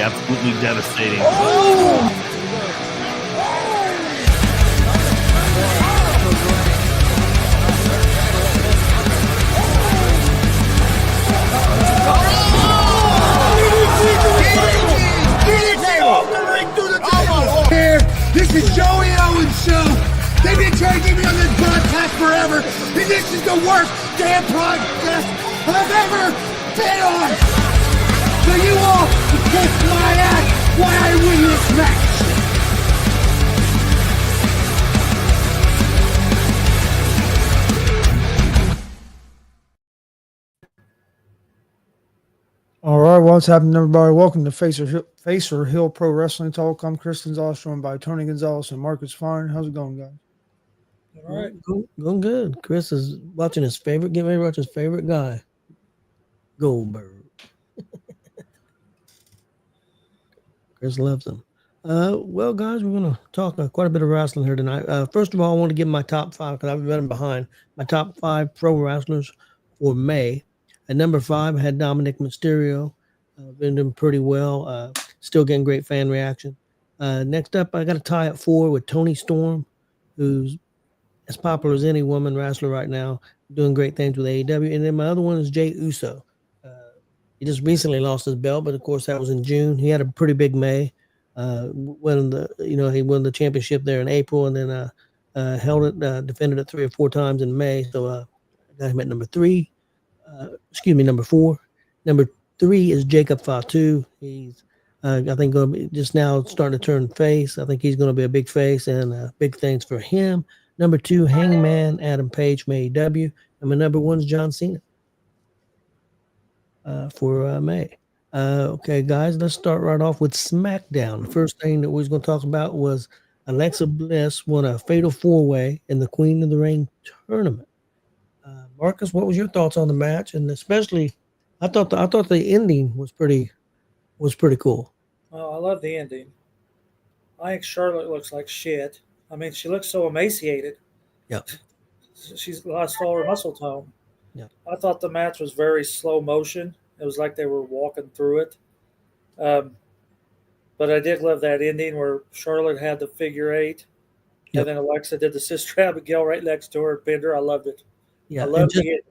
absolutely devastating. This is Joey Owens' show. They've been trying to get me on this broadcast forever, and this is the worst damn podcast I've ever been on. So you all can kiss my ass while I win this match. All right, what's happening, everybody? Welcome to Facer Hill Pro Wrestling Talk. I'm Chris Gonzalez, joined by Tony Gonzalez and Marcus Fine. How's it going, guys? All right, going good. Chris is watching getting ready to watch his favorite guy, Goldberg. Chris loves him. Well, guys, we're going to talk quite a bit of wrestling here tonight. First of all, I want to give my top 5 because I've been behind my top 5 pro wrestlers for May. At number 5, I had Dominic Mysterio. Been doing pretty well. Still getting great fan reaction. Next up, I got a tie at 4 with Toni Storm, who's as popular as any woman wrestler right now, doing great things with AEW. And then my other one is Jey Uso. He just recently lost his belt, but of course that was in June. He had a pretty big May. He won the championship there in April, and then held it, defended it 3 or 4 times in May. So I got him at number 4. Number 3 is Jacob Fatu. He's, I think, going to be just now starting to turn face. I think he's going to be a big face, and big things for him. Number 2, Hangman Adam Page from AEW. And my number 1 is John Cena for May. Okay, guys, let's start right off with SmackDown. The first thing that we was going to talk about was Alexa Bliss won a Fatal 4-Way in the Queen of the Ring tournament. Marcus, what was your thoughts on the match? And especially, I thought the ending was pretty cool. Well, I love the ending. I think Charlotte looks like shit. I mean, she looks so emaciated. Yeah. She's lost all her muscle tone. Yeah. I thought the match was very slow motion. It was like they were walking through it. But I did love that ending where Charlotte had the figure 8. Yep. And then Alexa did the Sister Abigail right next to her, pinned her. I loved it. Yeah. I loved it.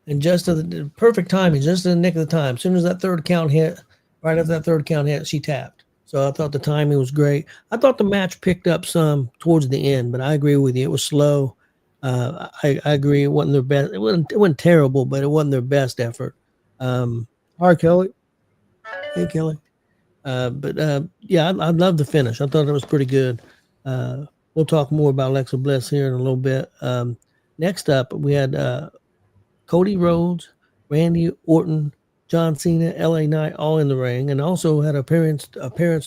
And just the perfect timing, just in the nick of the time. As soon as that third count hit, right after that third count hit, she tapped. So I thought the timing was great. I thought the match picked up some towards the end, but I agree with you. It was slow. I agree. It wasn't their best. It wasn't terrible, but it wasn't their best effort. Hi, Kelly. Hey, Kelly. Yeah, I love the finish. I thought it was pretty good. We'll talk more about Alexa Bliss here in a little bit. Next up, we had Cody Rhodes, Randy Orton, John Cena, LA Knight, all in the ring, and also had appearance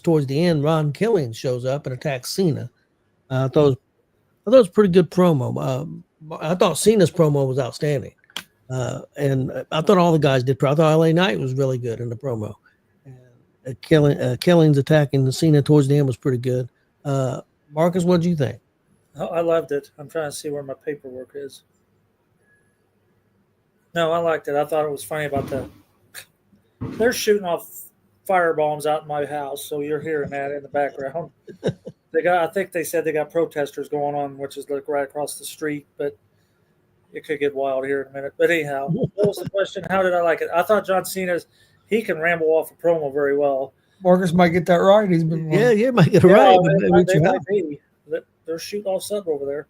towards the end. Ron Killings shows up and attacks Cena. I thought it was a pretty good promo. I thought Cena's promo was outstanding, and I thought all the guys did. I thought LA Knight was really good in the promo. And Killings attacking Cena towards the end was pretty good. Marcus, what did you think? Oh, I loved it. I'm trying to see where my paperwork is. No, I liked it. I thought it was funny about they're shooting off firebombs out in my house, so you're hearing that in the background. I think they said they got protesters going on, which is like right across the street, but it could get wild here in a minute. But anyhow, what was the question? How did I like it? I thought John Cena's, he can ramble off a promo very well. Marcus might get that right. He's been Yeah, might get it right. They might be. They're shooting off something over there.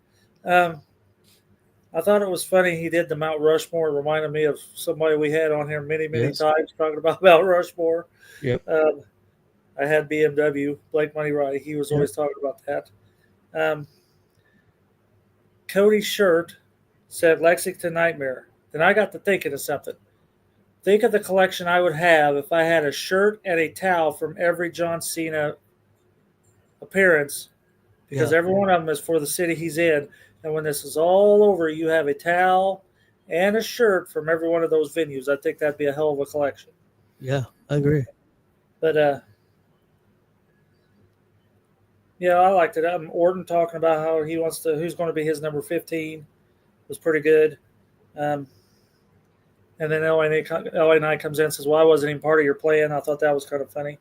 I thought it was funny he did the Mount Rushmore. It reminded me of somebody we had on here many times talking about Mount Rushmore. Yep. I had BMW, Blake Money Roddy. He was always talking about that. Cody's shirt said Lexington Nightmare. Then I got to thinking of something. Think of the collection I would have if I had a shirt and a towel from every John Cena appearance, because every one of them is for the city he's in. And when this is all over, you have a towel and a shirt from every one of those venues. I think that'd be a hell of a collection. Yeah, I agree. But, yeah, I liked it. Orton talking about how he wants to, who's going to be his number 15 was pretty good. And then LA Knight comes in and says, well, I wasn't even part of your plan. I thought that was kind of funny.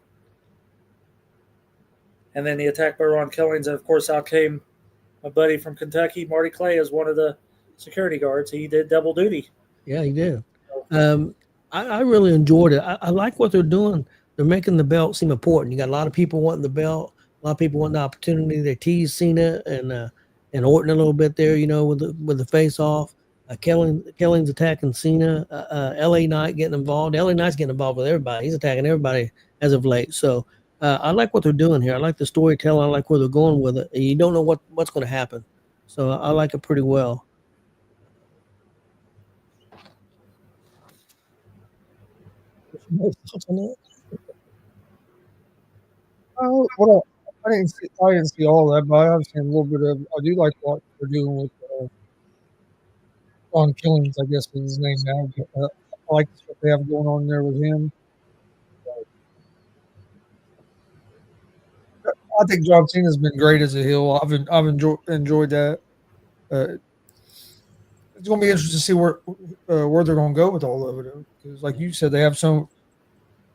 and then the attack by Ron Killings, and of course out came my buddy from Kentucky, Marty Clay, as one of the security guards. He did double duty. Yeah, he did. I really enjoyed it. I like what they're doing. They're making the belt seem important. You got a lot of people wanting the belt, a lot of people wanting the opportunity. They tease Cena and Orton a little bit there, with the face off. Killing's attacking Cena. LA Knight getting involved. LA Knight's getting involved with everybody. He's attacking everybody as of late. So I like what they're doing here. I like the storytelling. I like where they're going with it. You don't know what's going to happen. So I like it pretty well. Oh, I didn't see all that, but I've seen a little bit of. I do like what they're doing with Ron Killings, I guess is his name now. But, I like what they have going on there with him. I think John Cena's been great as a heel. I've enjoyed that. It's going to be interesting to see where they're going to go with all of it, because, like you said, they have so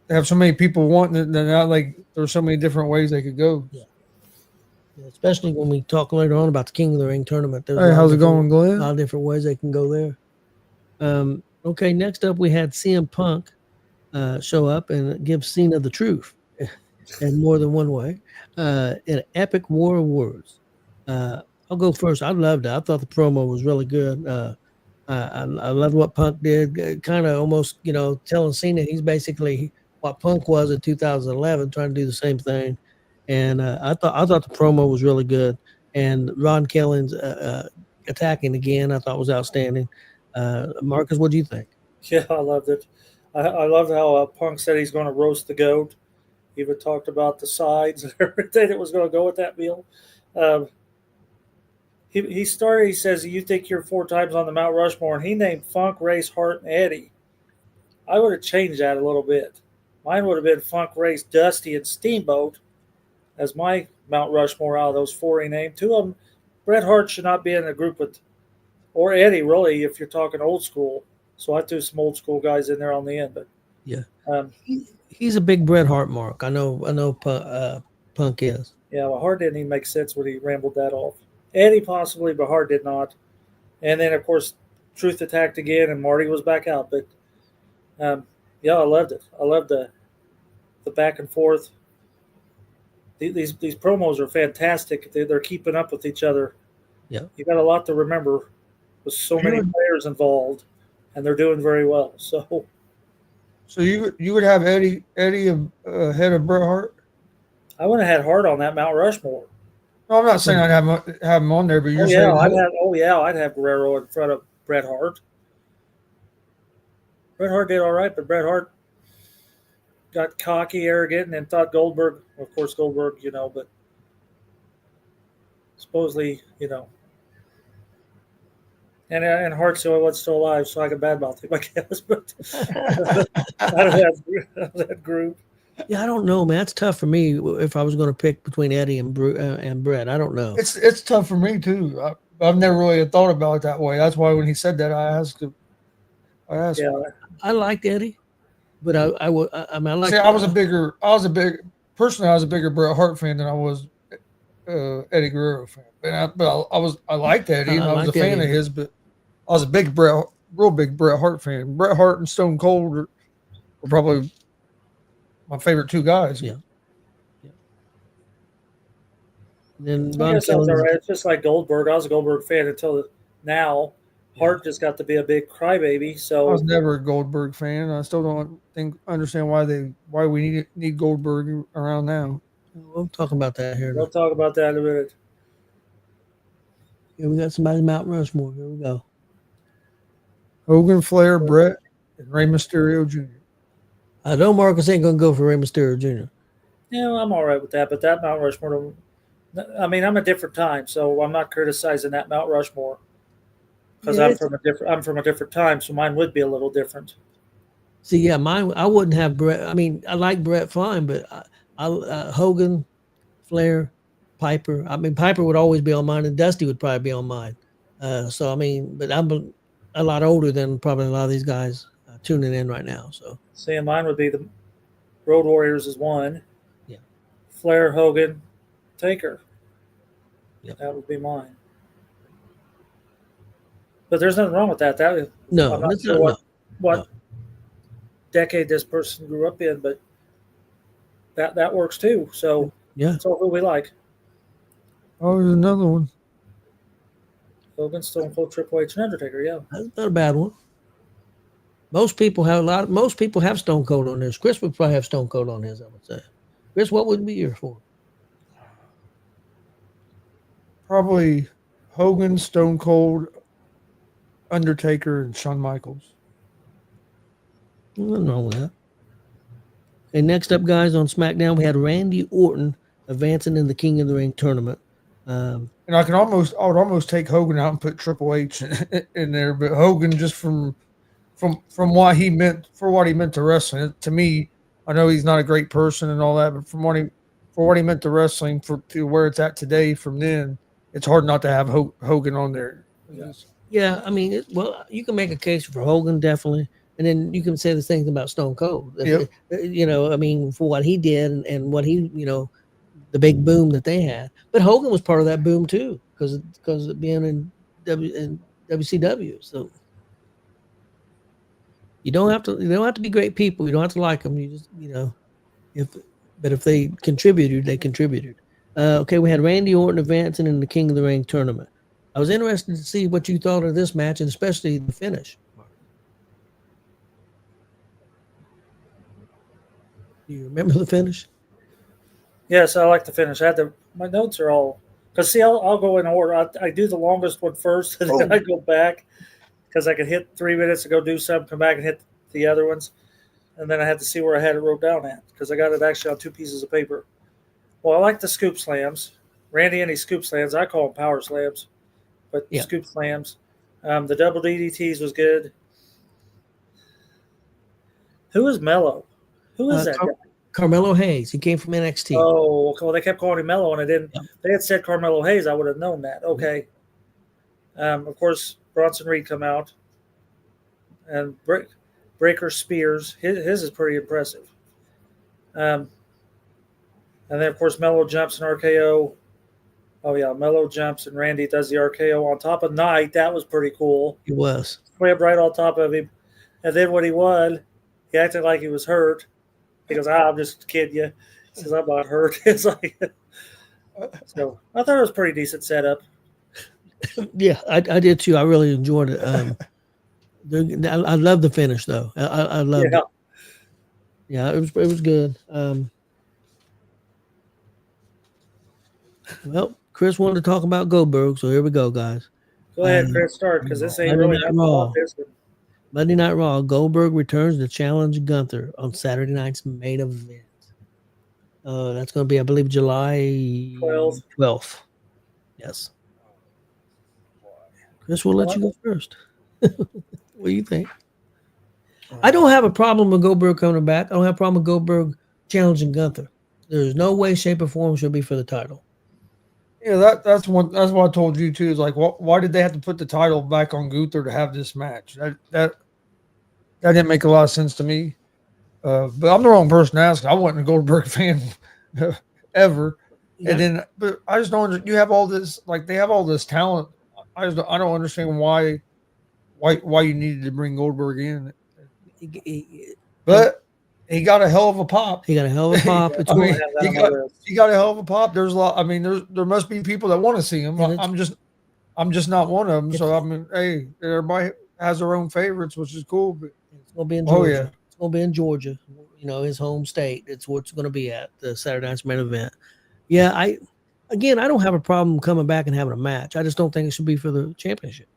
many people wanting it. They're not like there's so many different ways they could go. Yeah. Especially when we talk later on about the King of the Ring tournament. There's Hey, how's it going, Glenn? A lot of different ways they can go there. Okay, next up we had CM Punk show up and give Cena the truth in more than one way. In an epic war of words. I'll go first. I loved it. I thought the promo was really good. I loved what Punk did. Kind of almost, telling Cena he's basically what Punk was in 2011, trying to do the same thing. And I thought the promo was really good. And Ron Killings attacking again, I thought was outstanding. Marcus, what do you think? Yeah, I loved it. I loved how Punk said he's going to roast the goat. He even talked about the sides and everything that was going to go with that meal. He says, you think you're 4 times on the Mount Rushmore, and he named Funk, Race, Hart, and Eddie. I would have changed that a little bit. Mine would have been Funk, Race, Dusty, and Steamboat as my Mount Rushmore out of those 4 he named. 2 of them, Bret Hart should not be in a group with, or Eddie, really, if you're talking old school. So I threw some old school guys in there on the end. But yeah, he's a big Bret Hart mark. I know Punk is. Yeah, well, Hart didn't even make sense when he rambled that off. Eddie possibly, but Hart did not. And then, of course, Truth attacked again, and Marty was back out. But, yeah, I loved it. I loved the back and forth. These promos are fantastic. They're keeping up with each other. Yeah, you got a lot to remember with so many players involved, and they're doing very well. So you would have Eddie ahead of Bret Hart? I would have had Hart on that Mount Rushmore. No, I'm not saying I'd have him on there, but you're saying I'd have Guerrero in front of Bret Hart. Bret Hart did all right, but Bret Hart got cocky, arrogant, and then thought Goldberg, of course, but supposedly, and Hart's the only one still alive, so I can badmouth him, I guess. But out of that group. Yeah, I don't know, man. It's tough for me if I was going to pick between Eddie and Bret. I don't know. It's tough for me too. I've never really thought about it that way. That's why when he said that, I asked. Yeah, I liked Eddie, but I like. See, I was a bigger Bret Hart fan than I was Eddie Guerrero fan. I liked Eddie, and I was a fan of his, but I was a real big Bret Hart fan. Bret Hart and Stone Cold were probably my favorite 2 guys. Yeah. Then sounds all right. It's just like Goldberg. I was a Goldberg fan until now. Hart just got to be a big crybaby. So I was never a Goldberg fan. I still don't understand why we need Goldberg around now. We'll talk about that here. We'll talk about that in a minute. Here we got somebody's Mount Rushmore. Here we go. Hogan, Flair, Bret, and Rey Mysterio Jr. I know Marcus ain't going to go for Rey Mysterio Jr. Yeah, I'm all right with that. But that Mount Rushmore, I'm a different time, so I'm not criticizing that Mount Rushmore because I'm from a different time, so mine would be a little different. See, yeah, mine. I wouldn't have Bret. I mean, I like Bret fine, but Hogan, Flair, Piper. I mean, Piper would always be on mine, and Dusty would probably be on mine. So I mean, but I'm a lot older than probably a lot of these guys tuning in right now. So see, mine would be the Road Warriors is 1. Yeah, Flair, Hogan, Taker. Yep. That would be mine. But there's nothing wrong with that. No, I'm not that's sure what no. decade this person grew up in, but that works too. So Yeah. that's all who we like. Oh, there's another one. Hogan, Stone Cold, Triple H, and Undertaker. Yeah. That's not a bad one. Most people have Stone Cold on theirs. Chris would probably have Stone Cold on his, I would say. Chris, what would be yours for? Probably Hogan, Stone Cold, Undertaker, and Shawn Michaels. Nothing wrong with that. Okay, next up, guys, on SmackDown, we had Randy Orton advancing in the King of the Ring tournament. And I would almost take Hogan out and put Triple H in there, but Hogan just from what he meant to wrestling. To me, I know he's not a great person and all that, but for what he meant to wrestling to where it's at today, from then, it's hard not to have Hogan on there. Yeah, I mean, you can make a case for Hogan, definitely. And then you can say the same thing about Stone Cold. Yep. You know, I mean, for what he did and what he, the big boom that they had. But Hogan was part of that boom too, because of being in WCW. So you don't have to be great people. You don't have to like them. You just, if they contributed, they contributed. Okay, we had Randy Orton advancing in the King of the Ring tournament. I was interested to see what you thought of this match, and especially the finish. Do you remember the finish? Yes, I like the finish. My notes are all because see, I'll go in order. I do the longest one first, and then I go back because I could hit 3 minutes to go do something, come back and hit the other ones, and then I had to see where I had it wrote down at because I got it actually on 2 pieces of paper. Well, I like the scoop slams. Randy any scoop slams. I call them power slams, but scoop slams. The double DDTs was good. Who is Mello? Who is that guy? Carmelo Hayes. He came from NXT. Oh, well, they kept calling him Mello, and I didn't. Yeah. They had said Carmelo Hayes, I would have known that. Okay. Of course, Bronson Reed come out, and Breaker Spears. His is pretty impressive. And then, of course, Mello jumps in RKO. Oh, yeah, Mello jumps, and Randy does the RKO on top of Knight. That was pretty cool. He was. Went right on top of him. And then when he won, he acted like he was hurt. He goes, I'm just kidding you. He says, I'm not hurt. It's like, so I thought it was a pretty decent setup. Yeah, I did too. I really enjoyed it. I love the finish though. I loved it. Yeah, it was good. Well, Chris wanted to talk about Goldberg, so here we go, guys. Go ahead, Chris, start because this ain't really Raw. Monday Night Raw, Goldberg returns to challenge Gunther on Saturday night's main event. That's going to be, I believe, July 12th. Yes. Chris, we'll let you go first. What do you think? I don't have a problem with Goldberg coming back. I don't have a problem with Goldberg challenging Gunther. There's no way, shape, or form should be for the title. Yeah, that's what I told you too. Is like, why did they have to put the title back on Gunther to have this match? That didn't make a lot of sense to me. But I'm the wrong person to ask. I wasn't a Goldberg fan ever. Yeah. And then, but I just don't. You have all this, like they have all this talent. I don't understand why you needed to bring Goldberg in. But he got a hell of a pop. He got a hell of a pop. He got a hell of a pop. There's a lot. I mean, there must be people that want to see him. I'm just not one of them. So I mean, hey, everybody has their own favorites, which is cool. But it's gonna be in Georgia. Oh, yeah. It's gonna be in Georgia. His home state. It's where it's gonna be at the Saturday night's main event. Yeah, I don't have a problem coming back and having a match. I just don't think it should be for the championship.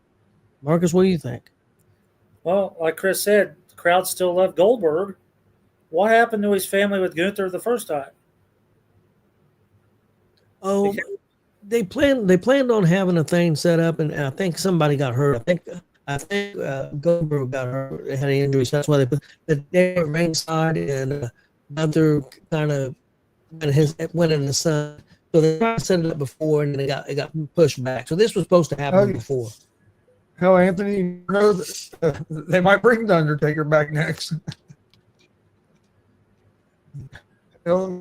Marcus, what do you think? Well, like Chris said, the crowd still loved Goldberg. What happened to his family with Gunther the first time? Oh, they planned on having a thing set up, and I think somebody got hurt. I think Goldberg got hurt, had an injury, so that's why they were ringside, and Gunther kind of went in the sun. So they tried to set it up before, and then it got pushed back. So this was supposed to happen before. Hell, Anthony, they might bring the Undertaker back next. Yeah,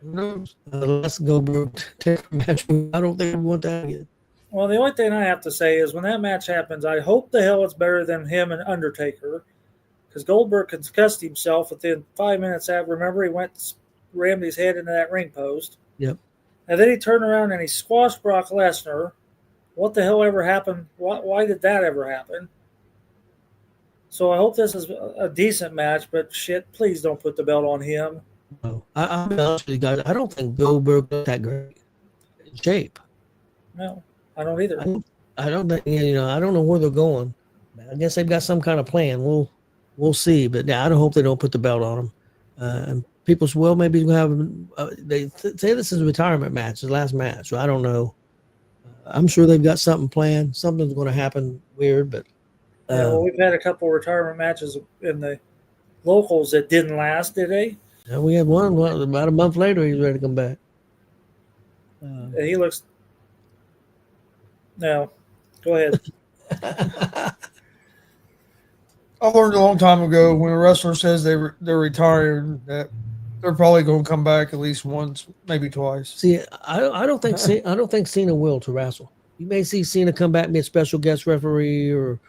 Who knows? Let's Goldberg take a match. I don't think we want that again. Well, the only thing I have to say is when that match happens, I hope the hell it's better than him and Undertaker, because Goldberg concussed himself within 5 minutes after. Remember, he rammed his head into that ring post. Yep. And then he turned around and he squashed Brock Lesnar. What the hell ever happened? Why did that ever happen? So I hope this is a decent match, but shit, please don't put the belt on him. No, I'll be honest with you guys. I don't think Goldberg is that great in shape. No, I don't either. I don't think, I don't know where they're going. I guess they've got some kind of plan. We'll see. But yeah, I don't hope they don't put the belt on them. And people say, well, maybe we'll have. They say this is a retirement match, the last match. So I don't know. I'm sure they've got something planned. Something's going to happen weird, but. Well, we've had a couple retirement matches in the locals that didn't last, did they? Yeah, we had one about a month later. He's ready to come back. He looks. No, go ahead. I learned a long time ago when a wrestler says they're retired that they're probably going to come back at least once, maybe twice. See, I don't think Cena will to wrestle. You may see Cena come back and be a special guest referee or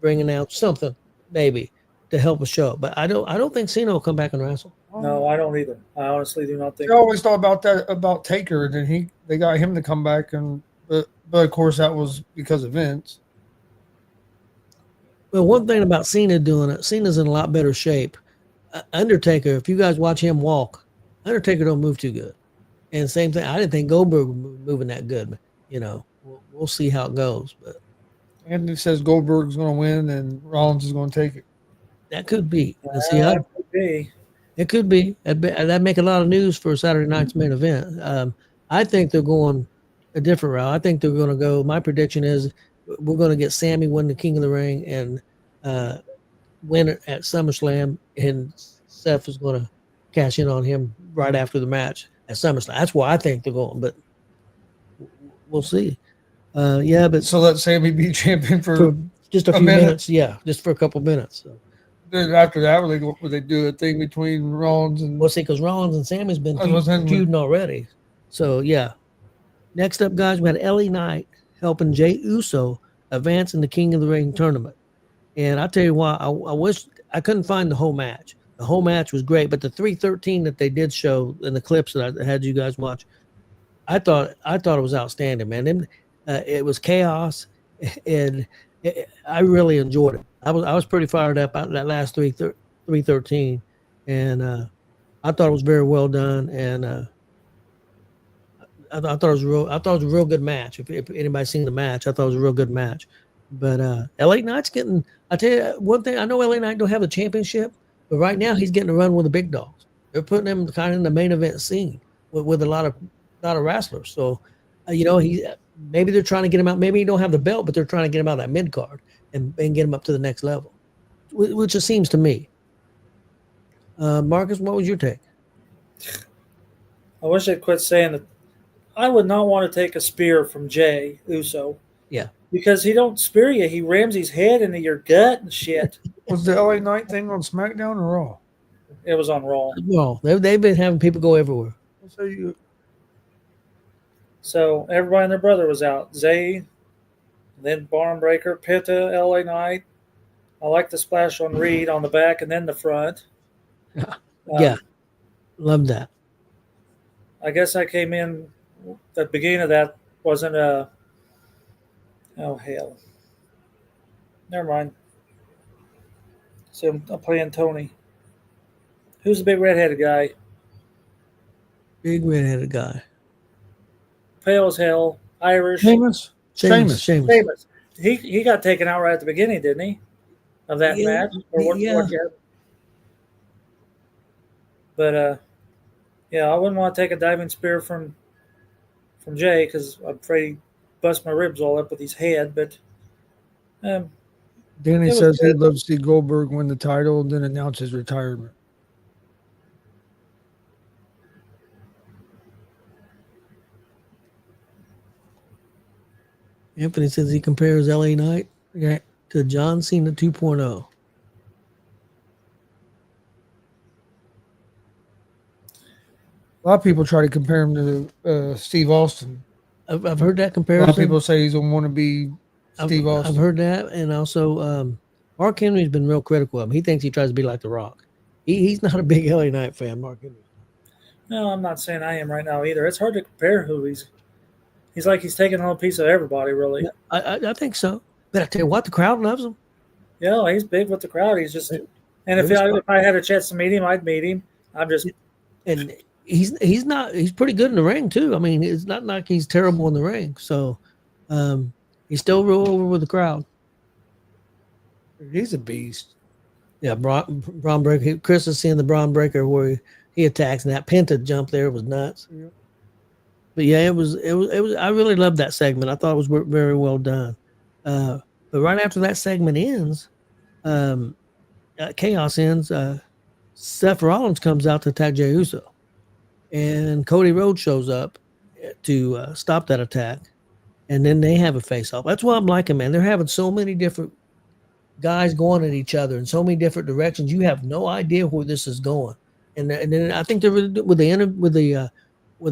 bringing out something maybe to help a show, but I don't think Cena will come back and wrestle. No, I don't either. I honestly do not think. I always thought about that about Taker, and then they got him to come back, but of course that was because of Vince. Well, one thing about Cena doing it, Cena's in a lot better shape. Undertaker, if you guys watch him walk, Undertaker don't move too good. And same thing, I didn't think Goldberg was moving that good, but we'll see how it goes. But And it says Goldberg's going to win and Rollins is going to take it. that could be. That could be. It could be. That'd make a lot of news for Saturday night's main event. I think they're going a different route. I think they're going to go. My prediction is we're going to get Sammy win the King of the Ring and win it at SummerSlam, and Seth is going to cash in on him right after the match at SummerSlam. That's why I think they're going, but we'll see. But So let Sammy be champion for just a few minutes. Yeah, just for a couple minutes. So. then after that, would they do a thing between Rollins and We'll see, because Rollins and Sammy's been saying- feuding already. So, yeah. Next up, guys, we had LA Knight helping Jey Uso advance in the King of the Ring tournament. And I tell you why, I wish I couldn't find the whole match. The whole match was great, but the 313 that they did show in the clips that I had you guys watch, I thought it was outstanding, man. It was chaos, and I really enjoyed it. I was pretty fired up about that last 313, and I thought it was very well done, and I thought it was a real good match. If anybody's seen the match, I thought it was a real good match. But LA Knight's getting. I tell you one thing. I know LA Knight don't have a championship, but right now he's getting to run with the big dogs. They're putting him kind of in the main event scene with a lot of wrestlers. So, maybe they're trying to get him out. Maybe he don't have the belt, but they're trying to get him out of that mid card and get him up to the next level, which it seems to me. Marcus, what was your take? I wish they'd quit saying that. I would not want to take a spear from Jey Uso. Yeah. Because he don't spear you. He rams his head into your gut and shit. was the LA Knight thing on SmackDown or Raw? It was on Raw. Well, they've been having people go everywhere. So everybody and their brother was out. Zay, then Barnbreaker, Pitta, LA Knight. I like the splash on Reed on the back and then the front. Yeah. Love that. I guess I came in at the beginning of that wasn't a. Oh, hell. Never mind. So I'm playing Tony. Who's the big redheaded guy? Big redheaded guy. Pale as hell. Irish. Sheamus. Sheamus. Famous. He got taken out right at the beginning, didn't he? Of that match? Or what? Yeah. But I wouldn't want to take a diving spear from Jey because I'm afraid he'd bust my ribs all up with his head. But Danny says he'd love to see Goldberg win the title and then announce his retirement. Anthony says he compares LA Knight to John Cena 2.0. A lot of people try to compare him to Steve Austin. I've heard that A lot comparison. of people say he's a wannabe Steve Austin. I've heard that, and also Mark Henry's been real critical of him. He thinks he tries to be like The Rock. He's not a big LA Knight fan, Mark Henry. No, I'm not saying I am right now either. It's hard to compare who he's like he's taking a little piece of everybody, really. Yeah, I think so. But I tell you what, the crowd loves him. Yeah, he's big with the crowd. He's just, and if I had a chance to meet him, I'd meet him. I'm just, and he's pretty good in the ring too. I mean, it's not like he's terrible in the ring. So he's still real over with the crowd. He's a beast. Yeah, Braun Breaker. Chris is seeing the Braun Breaker where he attacks, and that Penta jump there was nuts. Yeah. But yeah, it was. I really loved that segment. I thought it was very well done. But right after that segment ends, Chaos ends. Seth Rollins comes out to attack Jey Uso, and Cody Rhodes shows up to stop that attack, and then they have a face-off. That's what I'm liking, man. They're having so many different guys going at each other in so many different directions. You have no idea where this is going, and then I think they're with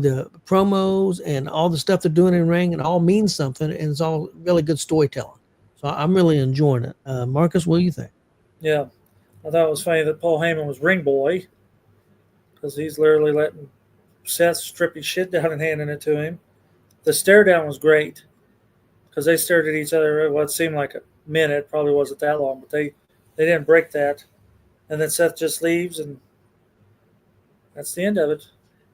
the promos and all the stuff they're doing in ring, and all means something, and it's all really good storytelling. So I'm really enjoying it. Marcus, what do you think? Yeah, I thought it was funny that Paul Heyman was ring boy because he's literally letting Seth strip his shit down and handing it to him. The stare down was great because they stared at each other what seemed like a minute. Probably wasn't that long, but they didn't break that. And then Seth just leaves, and that's the end of it.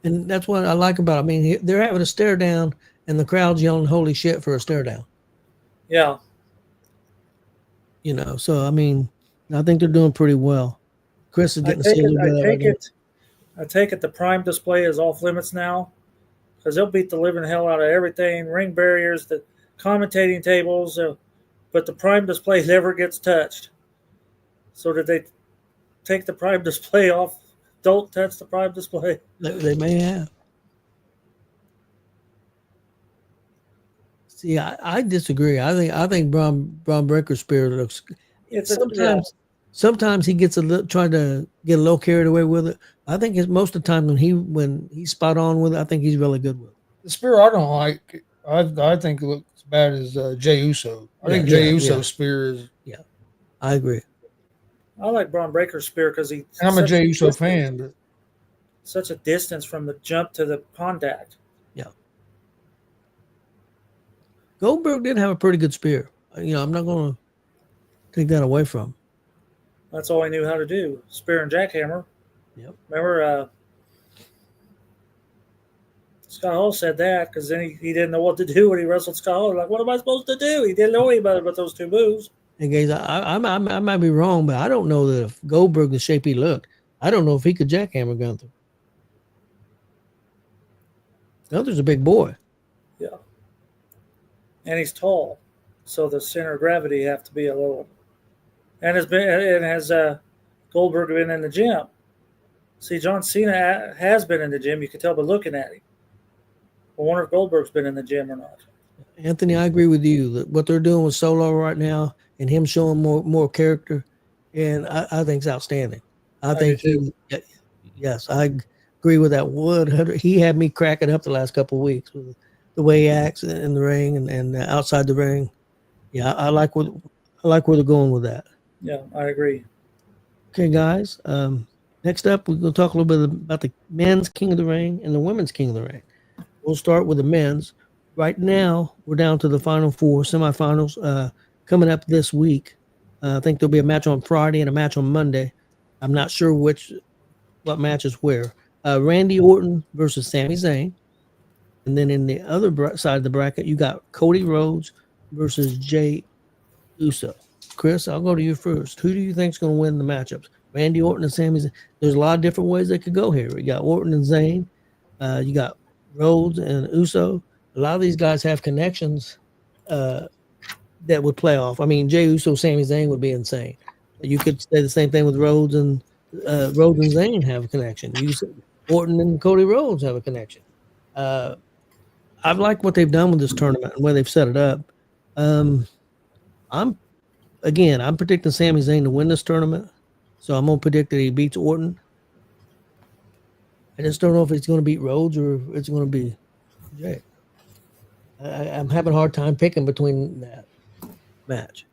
And that's what I like about it. I mean, they're having a stare down, and the crowd's yelling "Holy shit" for a stare down. Yeah. You know, so I mean, I think they're doing pretty well. Chris is getting to see a little bit of that. I take it the Prime display is off limits now because they'll beat the living hell out of everything, ring barriers, the commentating tables, but the Prime display never gets touched. So did they take the Prime display off? Don't touch the Prime display. They may have. See, I disagree. I think Braun Breaker's spirit looks. Sometimes he gets trying to get a little carried away with it. I think it's most of the time when he's spot on with it, I think he's really good with it. The spear I don't like. I think it looks bad as Jey Uso. I think Jey Uso's spear is. Yeah, I agree. I like Braun Breaker's spear because I'm a Jey Uso fan, but such a distance from the jump to the contact. Yeah. Goldberg did have a pretty good spear. You know, I'm not going to take that away from him. That's all he knew how to do, spear and jackhammer. Yep. Remember, Scott Hall said that because then he didn't know what to do when he wrestled Scott Hall. Like, what am I supposed to do? He didn't know anybody but those two moves. And guys, I might be wrong, but I don't know that if Goldberg the shape he looked, I don't know if he could jackhammer Gunther. Gunther's a big boy. Yeah. And he's tall, so the center of gravity have to be a little. And has Goldberg been in the gym? See, John Cena has been in the gym. You can tell by looking at him. I wonder if Goldberg's been in the gym or not. Anthony, I agree with you that what they're doing with Solo right now and him showing more character, and I think it's outstanding. I think yes, I agree with that. He had me cracking up the last couple of weeks with the way he acts in the ring and outside the ring. Yeah, I like where they're going with that. Yeah, I agree. Okay, guys. Next up, we're going to talk a little bit about the men's King of the Ring and the women's King of the Ring. We'll start with the men's. Right now, we're down to the final four semifinals coming up this week. I think there'll be a match on Friday and a match on Monday. I'm not sure what match is where. Randy Orton versus Sami Zayn. And then in the other side of the bracket, you got Cody Rhodes versus Jey Uso. Chris, I'll go to you first. Who do you think is going to win the matchups? Randy Orton and Sami Zayn. There's a lot of different ways they could go here. You got Orton and Zayn. You got Rhodes and Uso. A lot of these guys have connections that would play off. I mean, Jey Uso, Sami Zayn would be insane. You could say the same thing with Rhodes and Zayn have a connection. Orton and Cody Rhodes have a connection. I've liked what they've done with this tournament and where they've set it up. I'm predicting Sami Zayn to win this tournament, so I'm gonna predict that he beats Orton. I just don't know if it's going to beat Rhodes or if it's going to be Jay. I'm having a hard time picking between that match.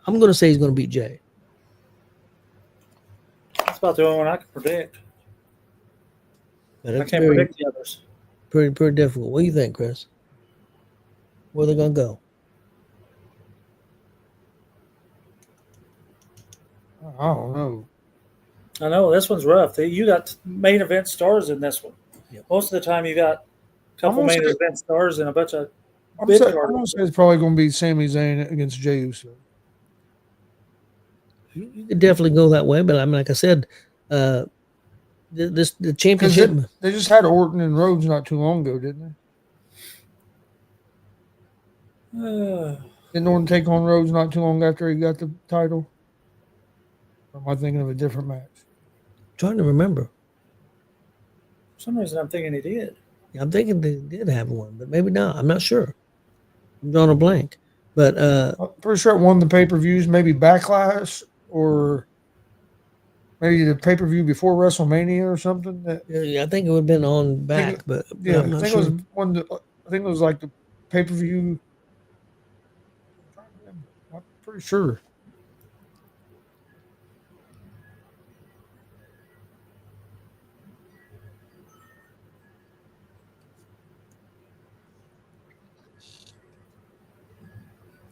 I'm going to say he's going to beat Jay. That's about the only one I can predict. But I it's can't predict the others. pretty difficult. What do you think, Chris? Where are they going to go? I don't know. I know this one's rough. You got main event stars in this one. Yep. Most of the time, you got a couple main event stars and a bunch of. I'm going to say it's probably going to be Sami Zayn against Jey Uso. You could definitely go that way, but I mean, like I said, the championship. They just had Orton and Rhodes not too long ago, didn't they? Didn't Orton take on Rhodes not too long after he got the title? Or am I thinking of a different match? I'm trying to remember. For some reason, I'm thinking he did. Yeah, I'm thinking they did have one, but maybe not. I'm not sure. I'm drawing a blank. But I'm pretty sure it won the pay-per-views, maybe Backlash or maybe the pay-per-view before WrestleMania or something. Yeah, I think it would have been on back, but yeah, I'm not I think sure. it was one. I think it was like the pay-per-view. I'm pretty sure.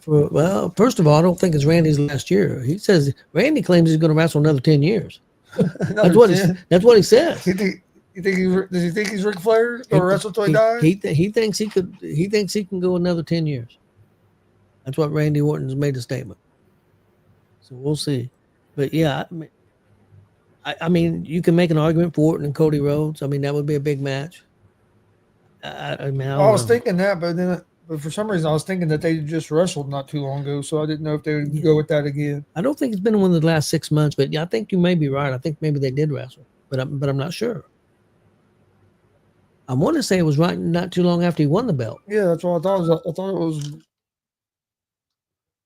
Well, first of all, I don't think it's Randy's last year. He says Randy claims he's going to wrestle another 10 years. That's what he says. Does he think he's Ric Flair or wrestle till he dies? He thinks he could. He thinks he can go another 10 years. That's what Randy Orton's made a statement. So we'll see. But yeah, I mean, you can make an argument for Orton and Cody Rhodes. I mean, that would be a big match. I was thinking that, but for some reason, I was thinking that they just wrestled not too long ago, so I didn't know if they would go with that again. I don't think it's been one of the last 6 months, but yeah, I think you may be right. I think maybe they did wrestle, but I'm not sure. I want to say it was right not too long after he won the belt. Yeah, that's what I thought. I thought it was,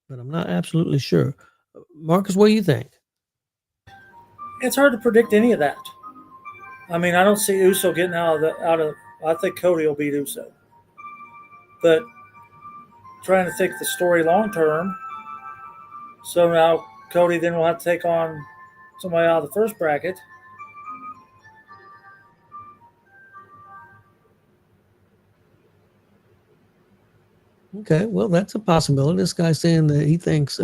but I'm not absolutely sure. Marcus, what do you think? It's hard to predict any of that. I mean, I don't see Uso getting out of. I think Cody will beat Uso, but trying to think the story long term. So now Cody then will have to take on somebody out of the first bracket. Okay, well, that's a possibility. This guy's saying that he thinks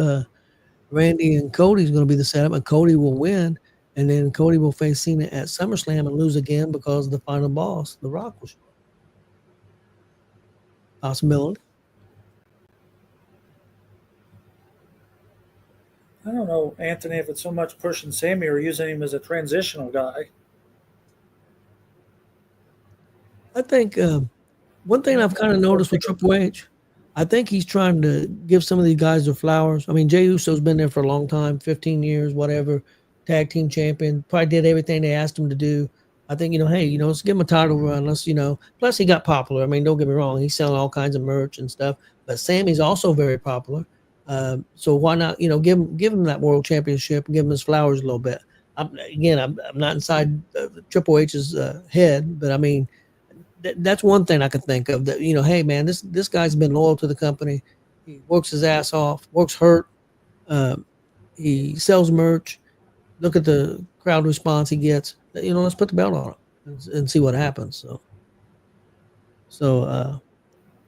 Randy and Cody's going to be the setup, and Cody will win, and then Cody will face Cena at SummerSlam and lose again because the final boss, The Rock, was possibility. I don't know, Anthony, if it's so much pushing Sammy or using him as a transitional guy. I think one thing I've kind of noticed with Triple H, I think he's trying to give some of these guys their flowers. I mean, Jey Uso's been there for a long time, 15 years, whatever, tag team champion, probably did everything they asked him to do. I think, hey, let's give him a title run. Let's, plus he got popular. I mean, don't get me wrong. He's selling all kinds of merch and stuff, but Sammy's also very popular. So why not, give him that world championship and give him his flowers a little bit. I'm not inside Triple H's head, but I mean, that's one thing I could think of that, hey man, this guy's been loyal to the company. He works his ass off, works hurt. He sells merch. Look at the crowd response he gets. Let's put the belt on him and see what happens. So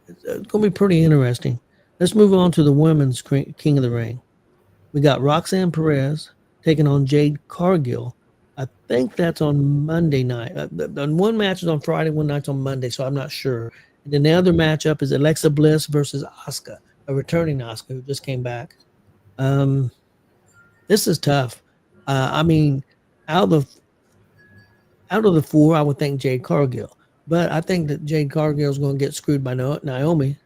it's going to be pretty interesting. Let's move on to the women's King of the Ring. We got Roxanne Perez taking on Jade Cargill. I think that's on Monday night. One match is on Friday, one night's on Monday, so I'm not sure. And then the other matchup is Alexa Bliss versus Asuka, a returning Asuka who just came back. This is tough. I mean, out of the four, I would think Jade Cargill, but I think that Jade Cargill is going to get screwed by Naomi.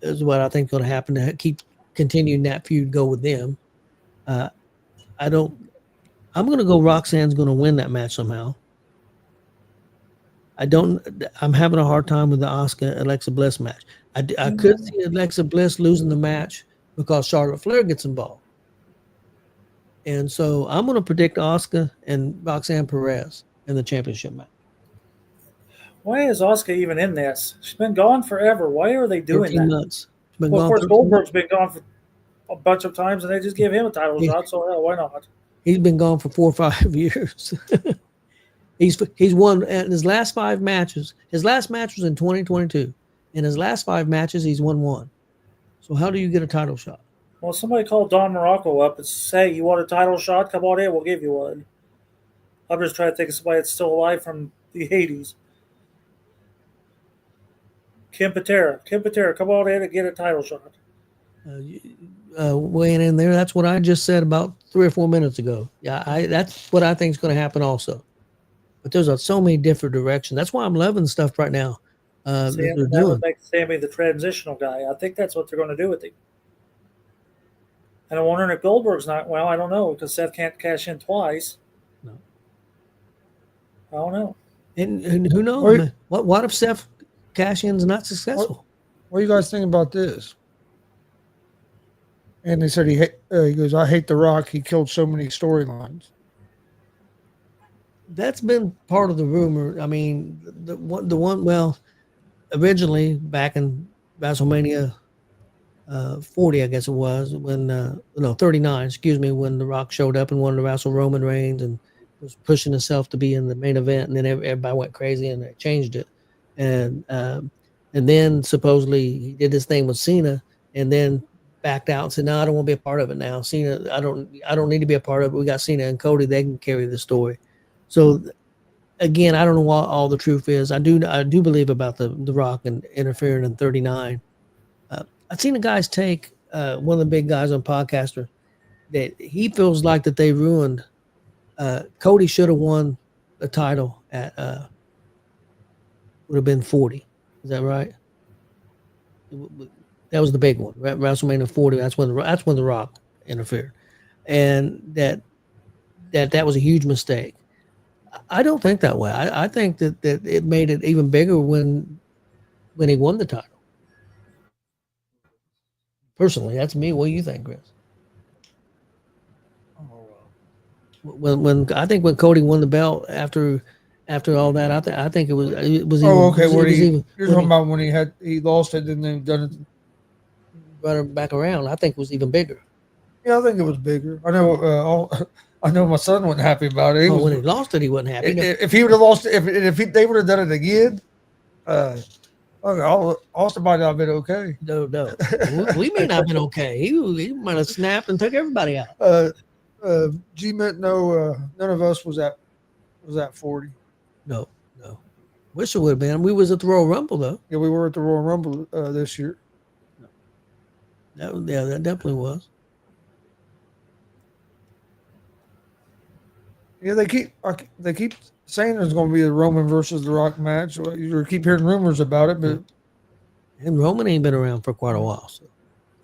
Is what I think is going to happen to keep continuing that feud. Go with them. I'm going to go Roxanne's going to win that match somehow. I'm having a hard time with the Asuka Alexa Bliss match. I could see Alexa Bliss losing the match because Charlotte Flair gets involved. And so I'm going to predict Asuka and Roxanne Perez in the championship match. Why is Asuka even in this? She's been gone forever. Why are they doing 13 that? months. Been Well, of gone course, 13 Goldberg's months. been gone for a bunch of times, and they just give him a title shot. So hell, why not? He's been gone for 4 or 5 years. He's won in his last 5 matches. His last match was in 2022. In his last 5 matches, he's won 1. So how do you get a title shot? Well, somebody called Don Morocco up and say, "You want a title shot? Come on in. We'll give you one." I'm just trying to think of somebody that's still alive from the 80s. Kim Patera, come on in and get a title shot. Weighing in there, that's what I just said about 3 or 4 minutes ago. Yeah, that's what I think is going to happen also. But there's so many different directions. That's why I'm loving stuff right now. That would make Sammy the transitional guy. I think that's what they're going to do with him. And I'm wondering if Goldberg's not. Well, I don't know because Seth can't cash in twice. No, I don't know. And who knows? What if Seth cash in's not successful? What do you guys think about this? And they said he goes, "I hate The Rock. He killed so many storylines." That's been part of the rumor. I mean, the one. Well, originally back in WrestleMania 40, I guess it was, when 39, excuse me, when The Rock showed up and wanted to wrestle Roman Reigns and was pushing himself to be in the main event, and then everybody went crazy and they changed it, and then supposedly he did this thing with Cena, and then backed out and said, "No, I don't want to be a part of it now. Cena, I don't need to be a part of it. We got Cena and Cody; they can carry the story." So again, I don't know what all the truth is. I do believe about the Rock and interfering in 39. I've seen the guys take one of the big guys on Podcaster that he feels like that they ruined. Cody should have won the title at would have been 40. Is that right? That was the big one, right? WrestleMania 40. That's when the Rock interfered, and that was a huge mistake. I don't think that way. I think that it made it even bigger when he won the title. Personally, that's me. What do you think, Chris? When I think when Cody won the belt after all that, I think it was Oh, even, okay. You're talking about when he lost it and then done it. Brought it back around. I think it was even bigger. Yeah, I think it was bigger. I know. I know my son wasn't happy about it. When he lost it, he wasn't happy. If he would have lost it, if they would have done it again, Austin might not have been okay. No. We may not have been okay. He might have snapped and took everybody out. G-Mint, none of us was at 40. No. Wish it would have been. We was at the Royal Rumble though. Yeah, we were at the Royal Rumble this year. That definitely was. Yeah, they keep saying there's going to be a Roman versus The Rock match. You keep hearing rumors about it, but and Roman ain't been around for quite a while. So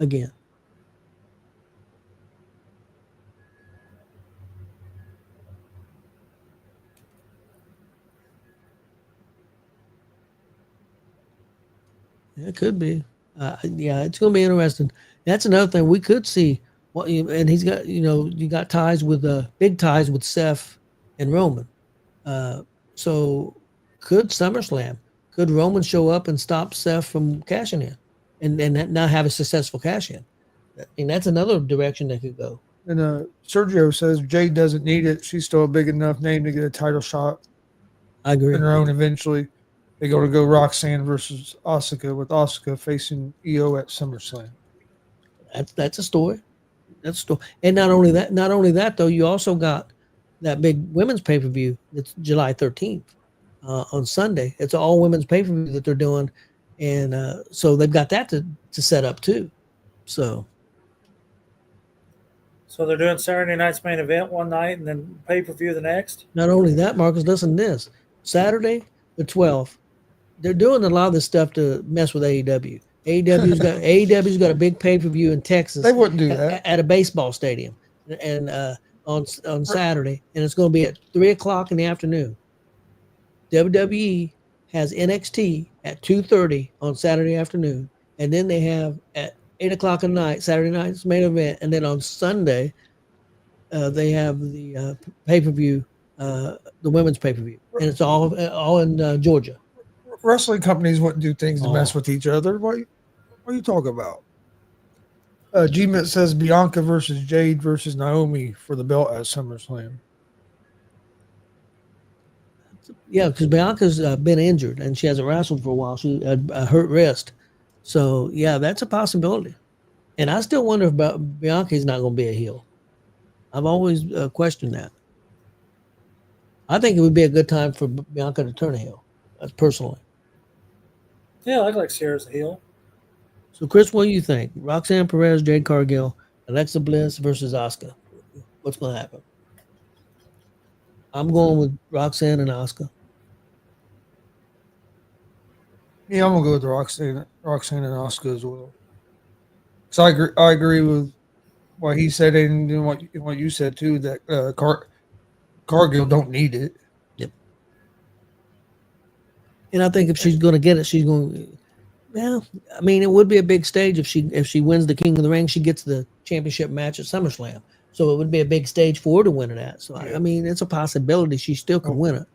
again, it could be. Yeah, it's going to be interesting. That's another thing we could see. And he's got, you got ties with big ties with Seth and Roman. So could SummerSlam, could Roman show up and stop Seth from cashing in and not have a successful cash in? I mean, that's another direction they could go. And Sergio says Jade doesn't need it. She's still a big enough name to get a title shot. I agree. On her own eventually. They go Roxanne versus Asuka, with Asuka facing Io at SummerSlam. That's a story. That's a story. And not only that though, you also got that big women's pay-per-view that's July 13th on Sunday. It's an all women's pay-per-view that they're doing, and so they've got that to set up too. So they're doing Saturday night's main event one night and then pay-per-view the next. Not only that, Marcus, listen to this. Saturday the 12th, they're doing a lot of this stuff to mess with AEW. AEW's got a big pay-per-view in Texas. They wouldn't do that at a baseball stadium, and on Saturday, and it's going to be at 3:00 in the afternoon. WWE has NXT at 2:30 on Saturday afternoon, and then they have at 8:00 at night Saturday night's main event, and then on Sunday they have the pay-per-view the women's pay-per-view, and it's all in Georgia. Wrestling companies wouldn't do things to mess with each other. What are you talking about? G-Mint says Bianca versus Jade versus Naomi for the belt at SummerSlam. Yeah, because Bianca's been injured and she hasn't wrestled for a while. She had a hurt wrist. So, yeah, that's a possibility. And I still wonder if Bianca's not going to be a heel. I've always questioned that. I think it would be a good time for Bianca to turn a heel, personally. Yeah, I like Sarah as a heel. So, Chris, what do you think? Roxanne Perez, Jade Cargill, Alexa Bliss versus Asuka. What's going to happen? I'm going with Roxanne and Asuka. Yeah, I'm gonna go with Roxanne and Asuka as well. So I agree with what he said and what you said too. That Cargill don't need it. Yep. And I think if she's going to get it, she's going. Well, I mean, it would be a big stage if she wins the King of the Ring. She gets the championship match at SummerSlam. So it would be a big stage for her to win it at. So, I mean, it's a possibility she still can win it.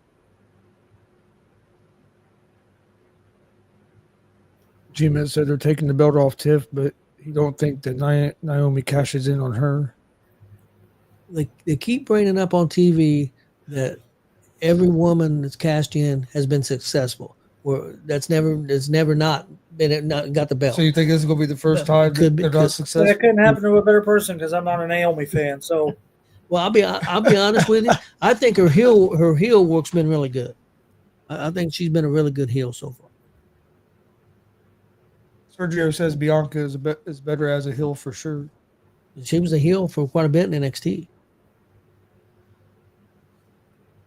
G-Man said they're taking the belt off Tiff, but he don't think that Naomi cashes in on her. They keep bringing up on TV that every woman that's cashed in has been successful. Or it's never not got the belt. So you think this is going to be the first time they're not successful? That couldn't happen to a better person because I'm not a Naomi fan. So, well, I'll be honest with you. I think her heel work's been really good. I think she's been a really good heel so far. Sergio says Bianca is better as a heel for sure. She was a heel for quite a bit in NXT.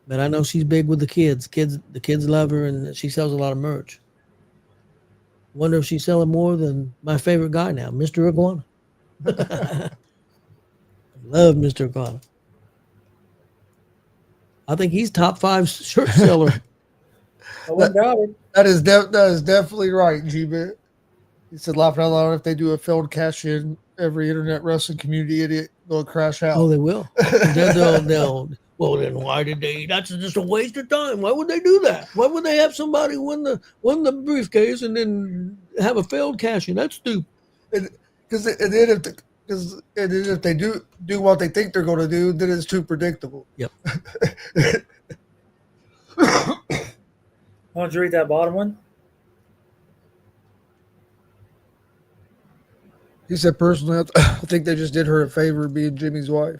But I know she's big with the kids. The kids love her, and she sells a lot of merch. Wonder if she's selling more than my favorite guy now, Mr. Iguana. Love Mr. Iguana. I think he's top 5 shirt seller. I wouldn't doubt it. That is definitely right, G-Man. He said, laughing out loud, if they do a failed cash in, every internet wrestling community idiot will crash out. Oh, they will. They'll well, then why did they? That's just a waste of time. Why would they do that? Why would they have somebody win the briefcase and then have a failed cash in? That's stupid. Because if they do what they think they're going to do, then it's too predictable. Yep. Why don't you read that bottom one? He said, personally, I think they just did her a favor being Jimmy's wife.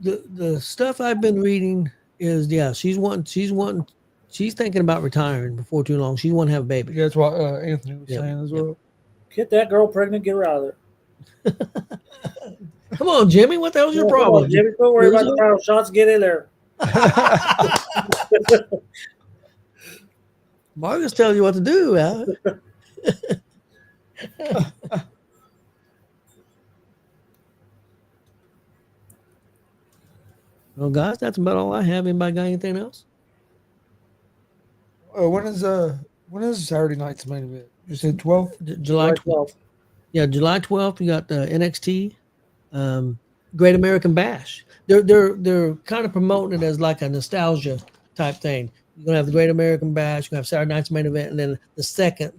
The stuff I've been reading is she's thinking about retiring before too long. She wants to have a baby. Yeah, that's what Anthony was saying as well. Get that girl pregnant, get her out of there. Come on, Jimmy, what the hell's your problem? On, Jimmy, don't worry about the title shots, get in there. Marcus tells you what to do, Al. Well, guys, that's about all I have. Anybody got anything else? When is Saturday night's main event? You said 12th? July 12th. Yeah, July 12th. You got NXT, Great American Bash. They're kind of promoting it as like a nostalgia type thing. You're gonna have the Great American Bash. You're gonna have Saturday night's main event, and then the second,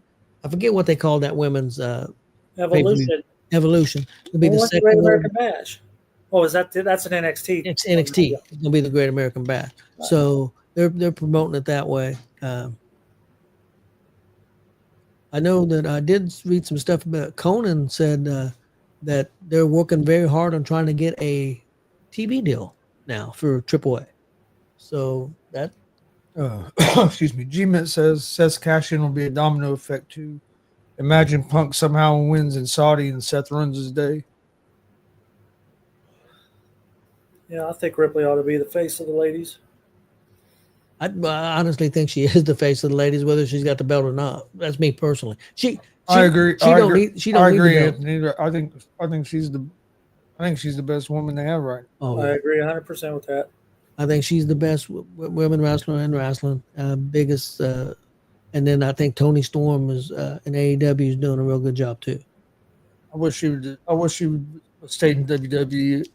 I forget what they call that women's Evolution. Evolution. It'll be the What's second Great American Bash? Oh, that's an NXT? It's NXT. It's gonna be the Great American Bash. Right. So they're promoting it that way. I know that I did read some stuff about Conan said that they're working very hard on trying to get a TV deal now for AAA. So that. Excuse me. G-Mint says cash-in will be a domino effect too. Imagine Punk somehow wins in Saudi and Seth runs his day. Yeah, I think Ripley ought to be the face of the ladies. I honestly think she is the face of the ladies, whether she's got the belt or not. That's me personally. I agree. She don't need Anthony. I think she's the best woman they have right now. I agree 100% with that. I think she's the best women wrestler in wrestling. Biggest, and then I think Toni Storm is in AEW is doing a real good job too. I wish she would stay in WWE.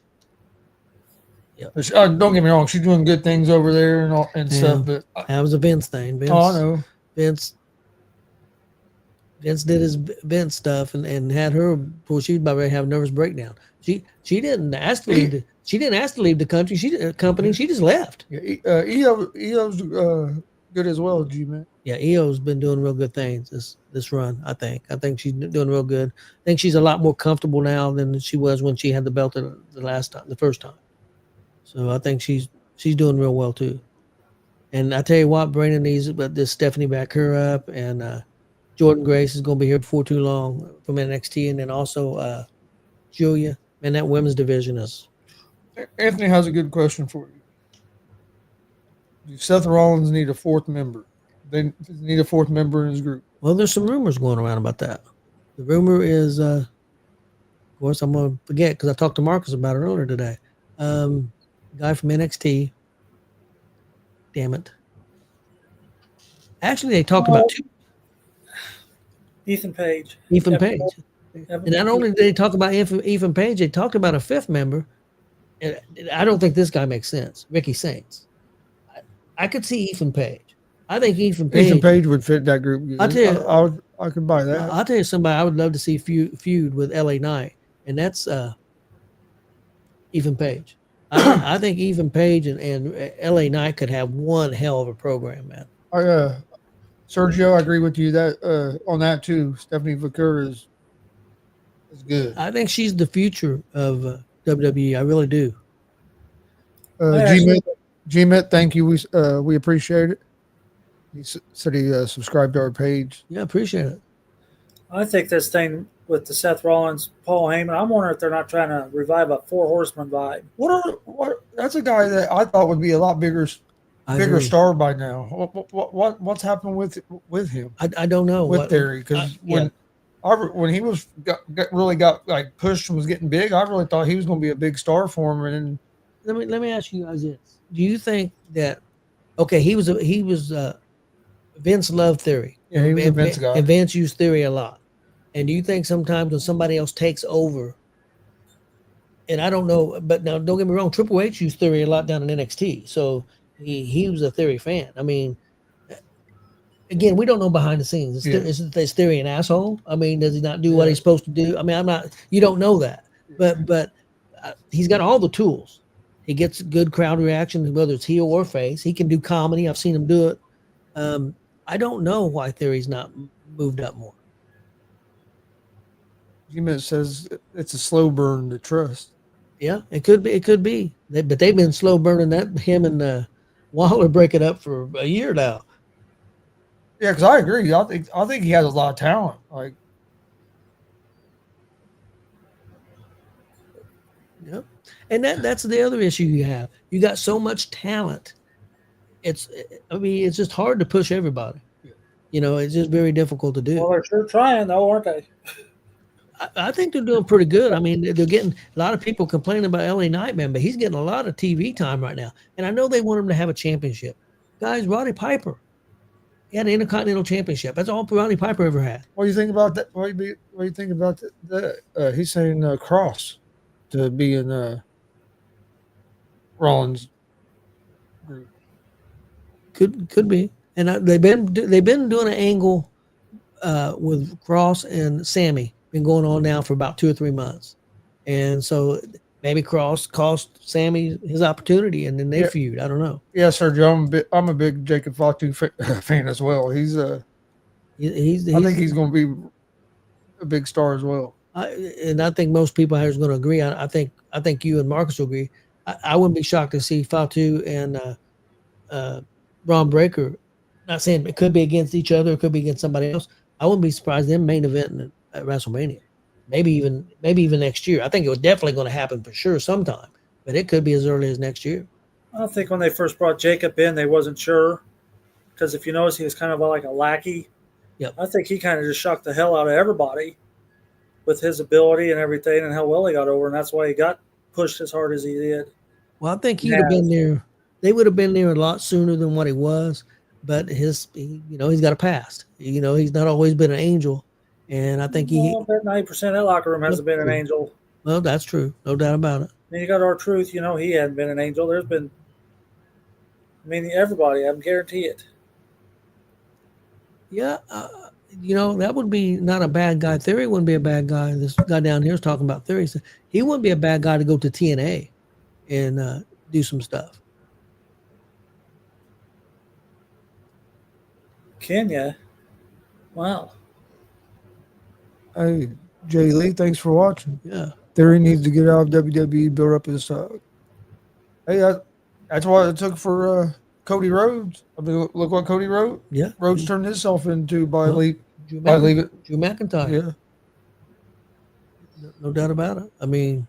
Yeah. Don't get me wrong, she's doing good things over there and all and stuff. But that was a Vince thing. Vince, I know. Vince did his Vince stuff and had her. Well, she was about ready to have a nervous breakdown. She didn't ask to leave. She didn't ask to leave the country. Company. She just left. Yeah, EO's good as well, G-Man. Yeah, EO's been doing real good things this run. I think she's doing real good. I think she's a lot more comfortable now than she was when she had the belt the first time. So I think she's doing real well too. And I tell you what, Brandon needs this Stephanie back her up, and Jordan Grace is going to be here before too long from NXT, and then also Julia. And that women's division is. Anthony has a good question for you. Do Seth Rollins need a fourth member? They need a fourth member in his group. Well, there's some rumors going around about that. The rumor is, of course, I'm going to forget because I talked to Marcus about it earlier today. Guy from NXT. Damn it. Actually, they talked about two. Ethan Page. Ethan Page. And not only did they talk about Ethan Page, they talked about a fifth member. And I don't think this guy makes sense. Ricky Saints. I could see Ethan Page. I think Ethan Page would fit that group. I'll tell you, I could buy that. I'll tell you somebody I would love to see feud with LA Knight, and that's Ethan Page. I think Ethan Page and LA Knight could have one hell of a program, man. Sergio, I agree with you that on that too. Stephanie Vaquer is good. I think she's the future of WWE. I really do. G-Mit, thank you. We appreciate it. He said he subscribed to our page. Yeah, appreciate it. I think this thing with the Seth Rollins, Paul Heyman, I'm wondering if they're not trying to revive a Four Horsemen vibe. That's a guy that I thought would be a lot bigger star by now. What's happened with him? I don't know. With Theory, because when he was got like pushed and was getting big, I really thought he was going to be a big star for him. And let me ask you guys this: do you think that? Okay, he was Vince loved Theory. Yeah, he was a Vince guy. And Vince used Theory a lot. And do you think sometimes when somebody else takes over, and I don't know, but now don't get me wrong, Triple H used Theory a lot down in NXT, so he was a Theory fan. I mean, again, we don't know behind the scenes. Is Theory an asshole? I mean, does he not do what he's supposed to do? I mean, you don't know that, but he's got all the tools. He gets good crowd reaction, whether it's heel or face. He can do comedy. I've seen him do it. I don't know why Theory's not moved up more. G-Man says it's a slow burn to trust. Yeah, it could be. It could be. But they've been slow burning that him and Waller breaking up for a year now. Yeah, because I agree. I think he has a lot of talent. Like, yep. And that's the other issue you have. You got so much talent. It's just hard to push everybody. You know, it's just very difficult to do. Well, they're sure trying, though, aren't they? I think they're doing pretty good. I mean, they're getting a lot of people complaining about LA Nightman, but he's getting a lot of TV time right now. And I know they want him to have a championship. Guys, Roddy Piper, he had an Intercontinental Championship. That's all Roddy Piper ever had. What do you think about that? What do you think about that? He's saying Cross to be in Rollins group. Could be. And they've been doing an angle with Cross and Sammy. Been going on now for about 2 or 3 months, and so maybe Cross cost Sammy his opportunity, and then they feud. I don't know. Yeah, Sergio, I'm a big Jacob Fatu fan as well. I think he's going to be a big star as well. And I think most people here is going to agree. I think you and Marcus will agree. I wouldn't be shocked to see Fatu and Braun Breaker. Not saying it could be against each other, it could be against somebody else. I wouldn't be surprised them main event at WrestleMania. Maybe even next year. I think it was definitely going to happen for sure sometime, but it could be as early as next year. I think when they first brought Jacob in, they wasn't sure because if you notice, he was kind of like a lackey. Yep. I think he kind of just shocked the hell out of everybody with his ability and everything and how well he got over, and that's why he got pushed as hard as he did. Well, I think he'd have been there. They would have been there a lot sooner than what he was, but he's got a past. He's not always been an angel. And I think 90% of that locker room hasn't been an angel. Well, that's true. No doubt about it. Then you got R-Truth. You know he hadn't been an angel. There's been, I mean, everybody. I can guarantee it. Yeah, that would be not a bad guy. Theory wouldn't be a bad guy. This guy down here is talking about Theory. So he wouldn't be a bad guy to go to TNA and do some stuff. Kenya. Wow. Hey, Jay Lee, thanks for watching. Yeah. Theory needs to get out of WWE, build up his. Hey, that's what it took for Cody Rhodes. I mean, look what Cody wrote. Yeah. Rhodes turned himself into by leave Drew it. Drew McIntyre. Yeah. No doubt about it. I mean,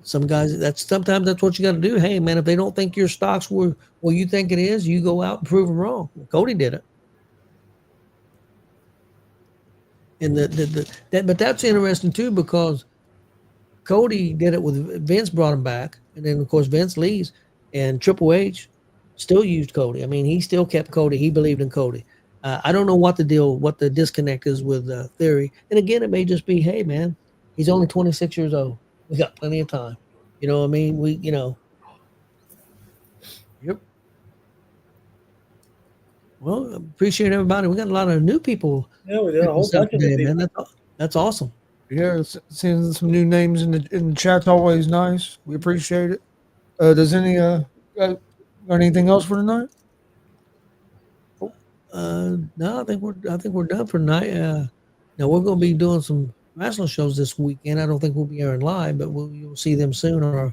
some guys, sometimes that's what you got to do. Hey, man, if they don't think your stock's where you think it is, you go out and prove them wrong. Cody did it. And but that's interesting too, because Cody did it with Vince, brought him back, and then of course Vince leaves, and Triple H still used Cody. I mean, he still kept Cody. He believed in Cody. I don't know what the disconnect is with Theory. And again, it may just be, hey man, he's only 26 years old. We got plenty of time. You know what I mean? Yep. Well, appreciate everybody. We got a lot of new people. Yeah, we did a whole bunch of today, people. man. That's awesome. Yeah, seeing some new names in the chat's always nice. We appreciate it. Does any got anything else for tonight? No, I think we're done for tonight. Now we're going to be doing some wrestling shows this weekend. I don't think we'll be airing live, but you'll see them soon on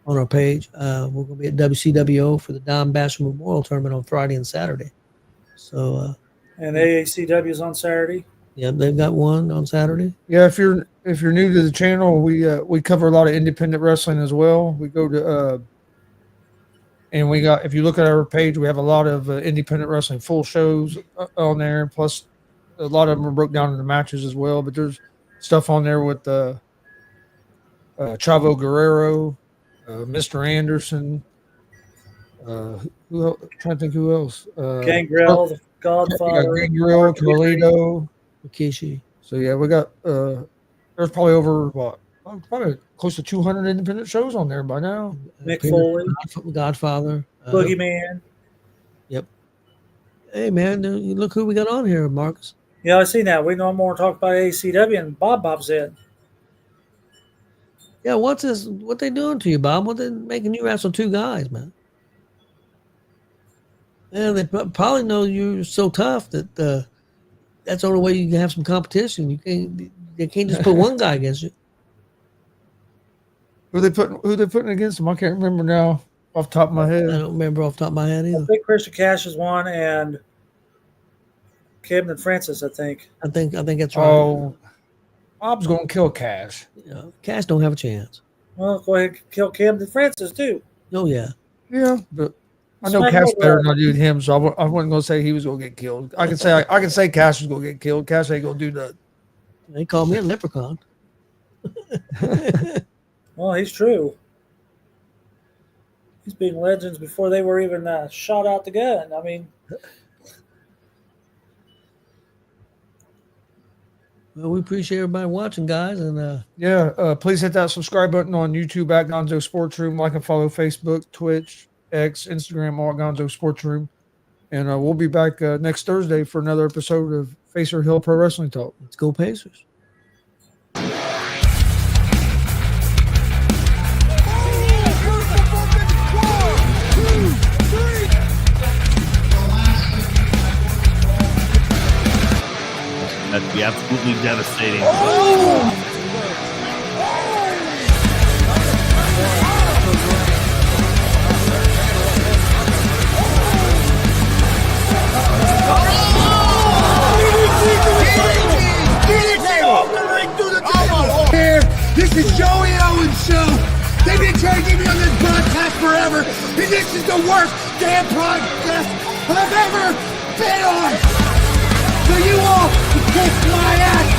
our page. We're going to be at WCWO for the Don Basher Memorial Tournament on Friday and Saturday. So and AACW's on Saturday. Yeah, they've got one on Saturday. Yeah, if you're new to the channel, we cover a lot of independent wrestling as well. We go to and we got, if you look at our page, we have a lot of independent wrestling full shows on there. Plus, a lot of them are broke down into matches as well. But there's stuff on there with Chavo Guerrero, Mr. Anderson. Who else? I'm trying to think who else. Gangrel, the Godfather. Gangrel, Carlito, Rikishi. So yeah, we got there's probably over probably close to 200 independent shows on there by now. Mick Foley, Godfather, Boogeyman. Yep. Hey man, look who we got on here, Marcus. Yeah, I see that. We no more talk about ACW, and Bob's in. Yeah, what's this? What they doing to you, Bob? What they making you wrestle two guys, man? Yeah, they probably know you're so tough that that's the only way you can have some competition. They can't just put one guy against you. Who they putting against them? I can't remember now off the top of my head. I don't remember off the top of my head either. I think Christian Cash is one, and Camden Francis, I think. I think that's right. Oh, Bob's gonna kill Cash. Yeah, Cash don't have a chance. Well, go ahead and kill Camden Francis too. Oh yeah. Yeah, but I know Smack Cash over. better than I do him, so I wasn't gonna say he was gonna get killed. I can say Cash was gonna get killed. Cash ain't gonna do that. They call me a leprechaun. Well, he's true. He's being legends before they were even shot out the gun. I mean, Well, we appreciate everybody watching, guys, and please hit that subscribe button on YouTube at Gonzo Sports Room. Like and follow Facebook, Twitch, X, Instagram, all at Gonzo Sports Room. And we'll be back next Thursday for another episode of Facer Hill Pro Wrestling Talk. let's go Pacers. That'd be absolutely devastating. Here, this is Joey Owens Show. They've been trying to get me on this broadcast forever, and this is the worst damn broadcast I've ever been on. So you all can kiss my ass